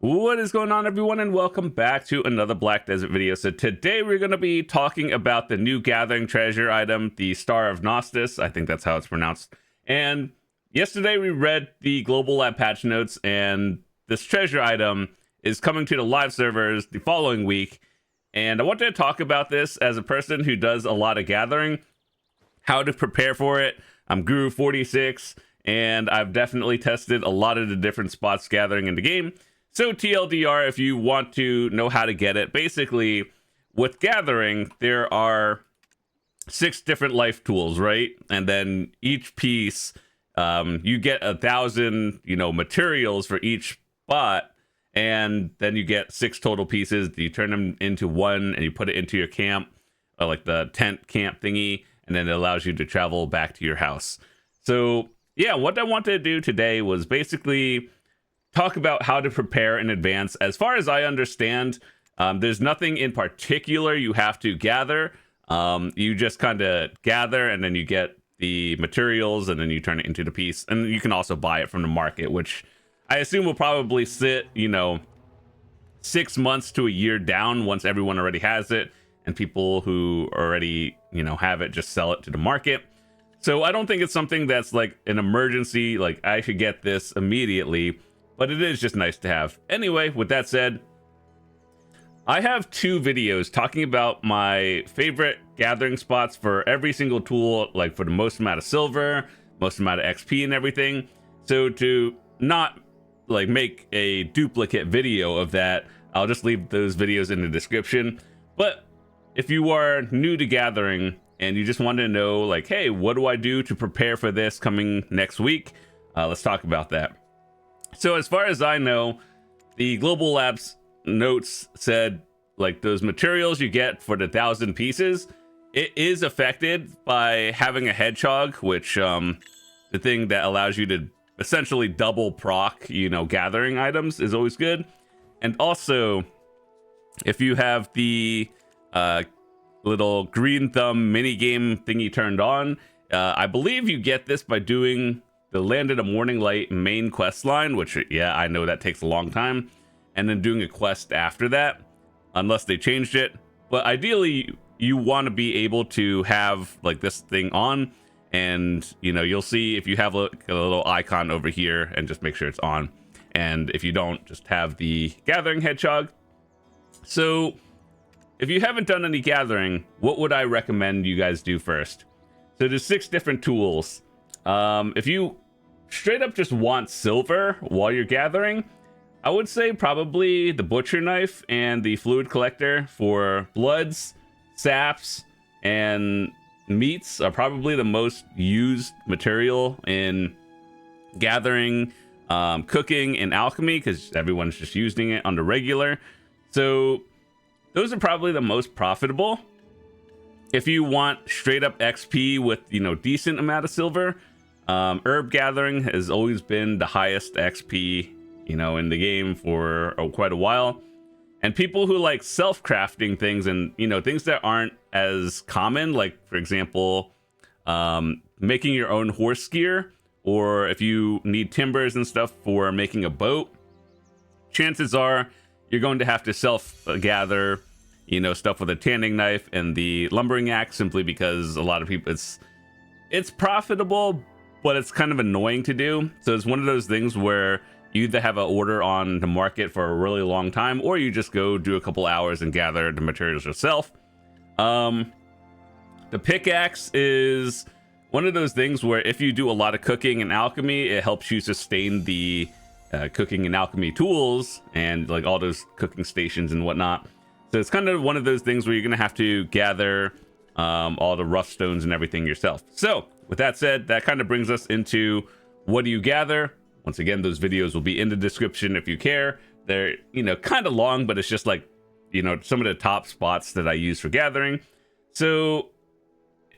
What is going on, everyone, and welcome back to another Black Desert video. So today we're going to be talking about the new gathering treasure item, the Star of Nostos. I think that's how it's pronounced. And yesterday we read the Global Lab patch notes, and this treasure item is coming to the live servers the following week. And I wanted to talk about this as a person who does a lot of gathering, how to prepare for it. I'm Guru 46, and I've definitely tested a lot of the different spots gathering in the game. So TLDR, if you want to know how to get it, basically with gathering, there are 6 different life tools, right? And then each piece, you get 1,000, materials for each spot, and then you get 6 total pieces. You turn them into one, and you put it into your camp, like the tent camp thingy, and then it allows you to travel back to your house. So yeah, what I wanted to do today was basically talk about how to prepare in advance. As far as I understand, there's nothing in particular you have to gather. You just kind of gather, and then you get the materials, and then you turn it into the piece. And you can also buy it from the market, which I assume will probably sit, 6 months to a year down once everyone already has it, and people who already, have it just sell it to the market. So I don't think it's something that's like an emergency, like I should get this immediately. But it is just nice to have. Anyway, with that said, I have 2 videos talking about my favorite gathering spots for every single tool, like for the most amount of silver, most amount of XP and everything. So to not like make a duplicate video of that, I'll just leave those videos in the description. But if you are new to gathering and you just want to know, like, hey, what do I do to prepare for this coming next week? Let's talk about that. So as far as I know, the Global Labs notes said, like, those materials you get for the 1,000 pieces, it is affected by having a hedgehog, which the thing that allows you to essentially double proc, gathering items is always good. And also, if you have the little green thumb mini game thingy turned on, I believe you get this by doing the Land in the Morning Light main quest line, which, yeah, I know that takes a long time, and then doing a quest after that, unless they changed it. But ideally, you want to be able to have like this thing on, and you'll see if you have a little icon over here, and just make sure it's on. And if you don't, just have the gathering hedgehog. So if you haven't done any gathering, what would I recommend you guys do first? So there's 6 different tools. If you straight up just want silver while you're gathering, I would say probably the butcher knife and the fluid collector for bloods, saps, and meats are probably the most used material in gathering, cooking, and alchemy, because everyone's just using it on the regular. So those are probably the most profitable. If you want straight up XP with, decent amount of silver, herb gathering has always been the highest XP, in the game for quite a while. And people who like self-crafting things and, things that aren't as common, like, for example, making your own horse gear, or if you need timbers and stuff for making a boat, chances are you're going to have to self-gather stuff with a tanning knife and the lumbering axe, simply because a lot of people, it's profitable, but it's kind of annoying to do. So it's one of those things where you either have an order on the market for a really long time, or you just go do a couple hours and gather the materials yourself. The pickaxe is one of those things where if you do a lot of cooking and alchemy, it helps you sustain the cooking and alchemy tools and like all those cooking stations and whatnot. So it's kind of one of those things where you're going to have to gather all the rough stones and everything yourself. So with that said, that kind of brings us into what do you gather? Once again, those videos will be in the description if you care. They're, kind of long, but it's just like, some of the top spots that I use for gathering. So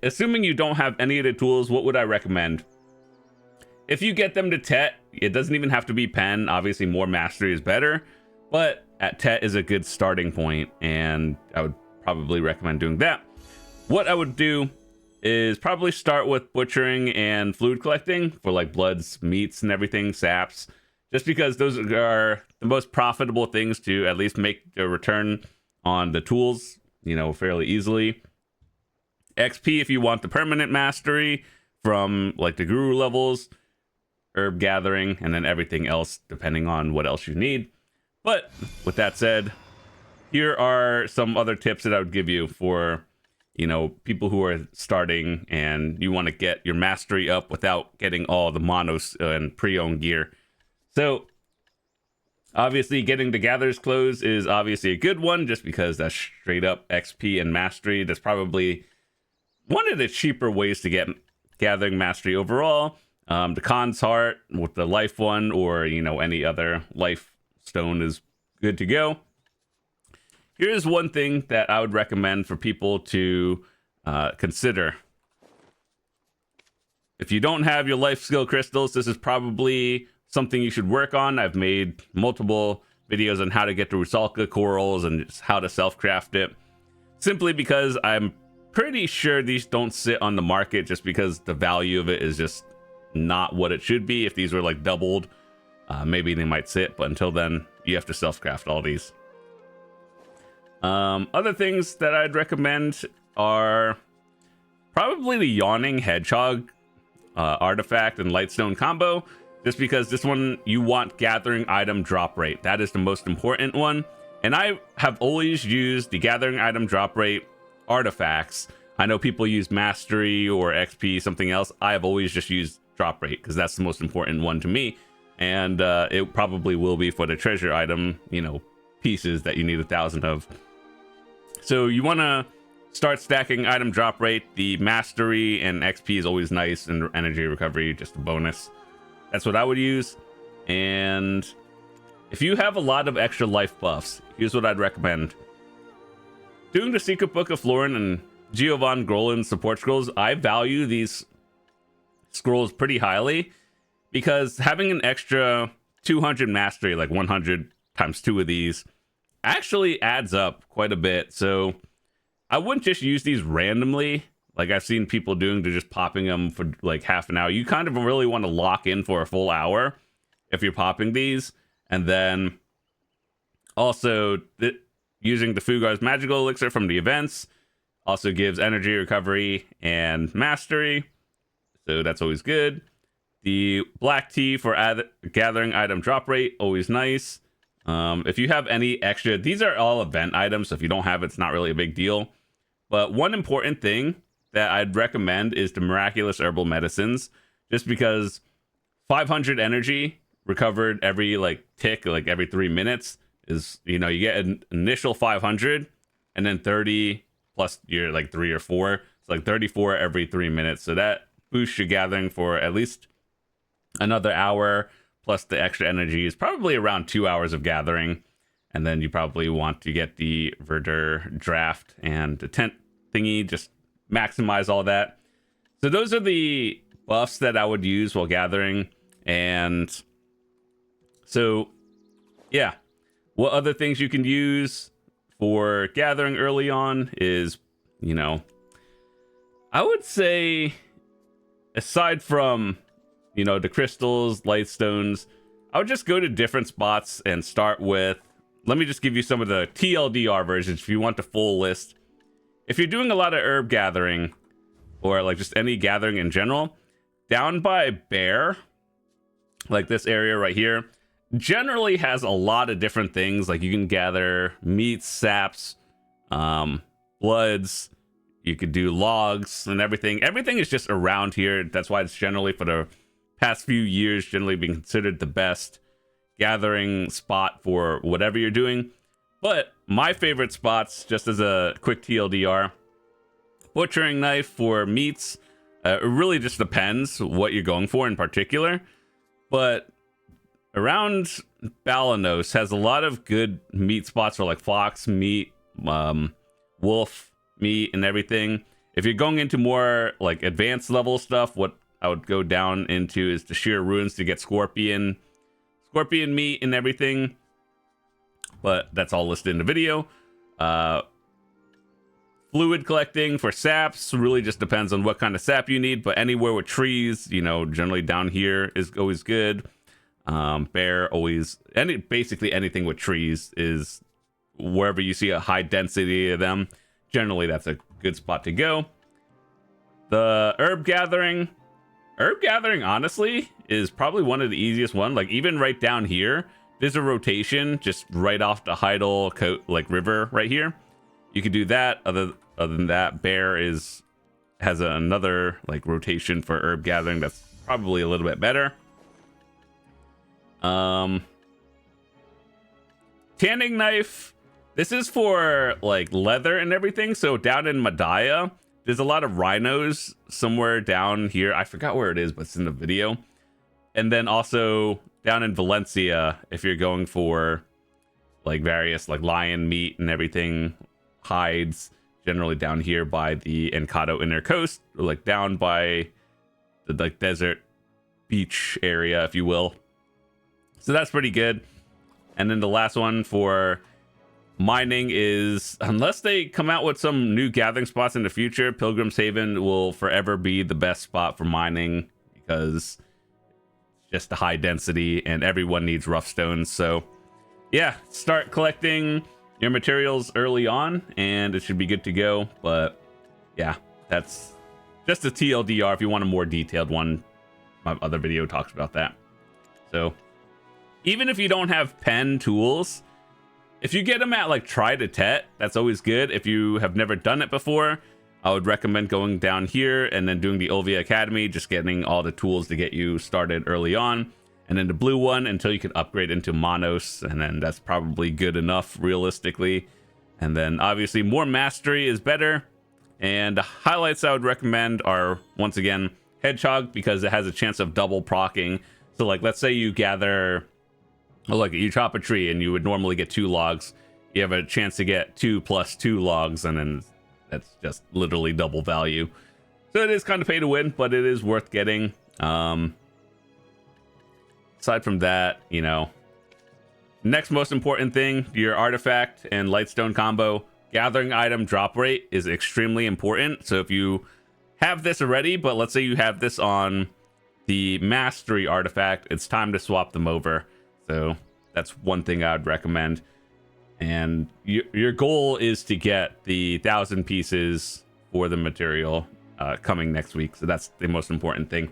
assuming you don't have any of the tools, what would I recommend? If you get them to Tet, it doesn't even have to be pen. Obviously, more mastery is better, but at Tet is a good starting point, and I would probably recommend doing that. What I would do is probably start with butchering and fluid collecting for like bloods, meats, and everything, saps. just because those are the most profitable things to at least make a return on the tools, fairly easily. XP if you want the permanent mastery from like the guru levels, herb gathering, and then everything else depending on what else you need. But with that said, here are some other tips that I would give you for people who are starting and you want to get your mastery up without getting all the monos and pre-owned gear. So obviously getting the gatherer's clothes is obviously a good one, just because that's straight up XP and mastery. That's probably one of the cheaper ways to get gathering mastery overall. The Khan's Heart with the life one, or any other life stone is good to go. Here's one thing that I would recommend for people to consider. If you don't have your life skill crystals, this is probably something you should work on. I've made multiple videos on how to get the Rusalka corals and just how to self-craft it. Simply because I'm pretty sure these don't sit on the market, just because the value of it is just not what it should be. If these were like doubled, maybe they might sit, but until then, you have to self-craft all these. Other things that I'd recommend are probably the Yawning Hedgehog artifact and Lightstone combo, just because this one you want gathering item drop rate. That is the most important one, and I have always used the gathering item drop rate artifacts. I know people use mastery or XP, something else. I have always just used drop rate because that's the most important one to me, and it probably will be for the treasure item pieces that you need 1,000 of. So you want to start stacking item drop rate. The mastery and XP is always nice, and energy recovery just a bonus. That's what I would use. And if you have a lot of extra life buffs, here's what I'd recommend. Doing the Secret Book of Florin and Giovanni Grolin's support scrolls, I value these scrolls pretty highly, because having an extra 200 mastery, like 100 times 2 of these, actually adds up quite a bit. So I wouldn't just use these randomly like I've seen people doing, to just popping them for like half an hour. You kind of really want to lock in for a full hour if you're popping these. And then also using the Fugar's magical elixir from the events also gives energy recovery and mastery, so that's always good. The black tea for gathering item drop rate, always nice. If you have any extra, these are all event items, so if you don't have it, it's not really a big deal. But one important thing that I'd recommend is the miraculous herbal medicines, just because 500 energy recovered every tick, every 3 minutes is, you get an initial 500 and then 30 plus your 3 or 4. It's 34 every 3 minutes. So that boosts your gathering for at least another hour, plus the extra energy is probably around 2 hours of gathering. And then you probably want to get the Verdure draft and the tent thingy, just maximize all that. So those are the buffs that I would use while gathering. And so, yeah, what other things you can use for gathering early on is, I would say, aside from, the crystals, light stones, I would just go to different spots and start with, let me just give you some of the TLDR versions if you want the full list. If you're doing a lot of herb gathering, or just any gathering in general, down by Bear, this area right here, generally has a lot of different things. You can gather meats, saps, bloods, you could do logs and everything. Everything is just around here. That's why it's generally, for the past few years, generally being considered the best gathering spot for whatever you're doing. But my favorite spots, just as a quick TLDR, butchering knife for meats. It really just depends what you're going for in particular. But around Balanos has a lot of good meat spots for fox meat, wolf meat, and everything. If you're going into more advanced level stuff, what I would go down into is the sheer ruins to get scorpion meat and everything. But that's all listed in the video. Fluid collecting for saps really just depends on what kind of sap you need, but anywhere with trees, generally down here is always good. Bear always, basically anything with trees is wherever you see a high density of them. Generally, that's a good spot to go. The herb gathering, honestly, is probably one of the easiest one. Like even right down here, there's a rotation just right off the Heidel river right here. You could do that. Other than that, Bear has another like rotation for herb gathering that's probably a little bit better. Tanning knife. This is for like leather and everything. So down in Madaya, there's a lot of rhinos somewhere down here. I forgot where it is, but it's in the video. And then also down in Valencia, if you're going for like various like lion meat and everything, hides, generally down here by the Encado Inner Coast, or like down by the like desert beach area, if you will. So that's pretty good. And then the last one for mining is, unless they come out with some new gathering spots in the future, Pilgrim's Haven will forever be the best spot for mining because it's just the high density and everyone needs rough stones. So yeah, start collecting your materials early on and it should be good to go. But yeah, that's just a TLDR. If you want a more detailed one, my other video talks about that. So even if you don't have pen tools, if you get them at like try to tet, that's always good. If you have never done it before, I would recommend going down here and then doing the Olvia Academy, just getting all the tools to get you started early on. And then the blue one until you can upgrade into Monos, and then that's probably good enough realistically. And then obviously more mastery is better. And the highlights I would recommend are, once again, Hedgehog, because it has a chance of double procking. So like, let's say you gather, like you chop a tree and you would normally get 2 logs. You have a chance to get 2 plus 2 logs, and then that's just literally double value. So it is kind of pay to win, but it is worth getting. Aside from that, you know, next most important thing, your artifact and lightstone combo. Gathering item drop rate is extremely important. So if you have this already, but let's say you have this on the mastery artifact, it's time to swap them over. So that's one thing I would recommend. And your goal is to get the 1,000 pieces for the material coming next week. So that's the most important thing.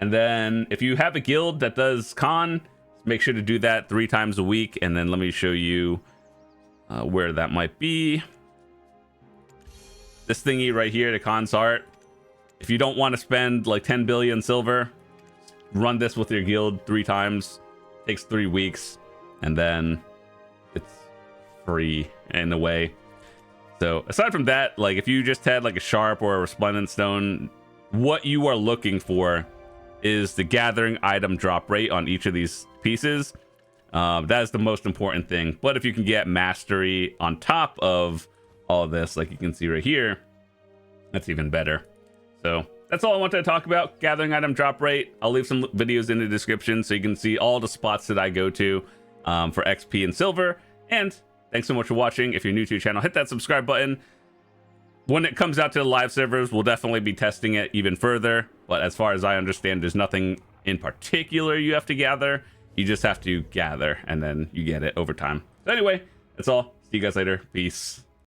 And then if you have a guild that does con, make sure to do that 3 times a week. And then let me show you where that might be. This thingy right here, the cons art. If you don't want to spend like 10 billion silver, run this with your guild 3 times. Takes 3 weeks, and then it's free in a way. So aside from that, like if you just had like a sharp or a resplendent stone, what you are looking for is the gathering item drop rate on each of these pieces. That is the most important thing. But if you can get mastery on top of all of this, like you can see right here, that's even better. So that's all I wanted to talk about. Gathering item drop rate. I'll leave some videos in the description so you can see all the spots that I go to for XP and silver. And thanks so much for watching. If you're new to the channel, hit that subscribe button. When it comes out to the live servers, we'll definitely be testing it even further. But as far as I understand, there's nothing in particular you have to gather. You just have to gather, and then you get it over time. So anyway, that's all. See you guys later. Peace.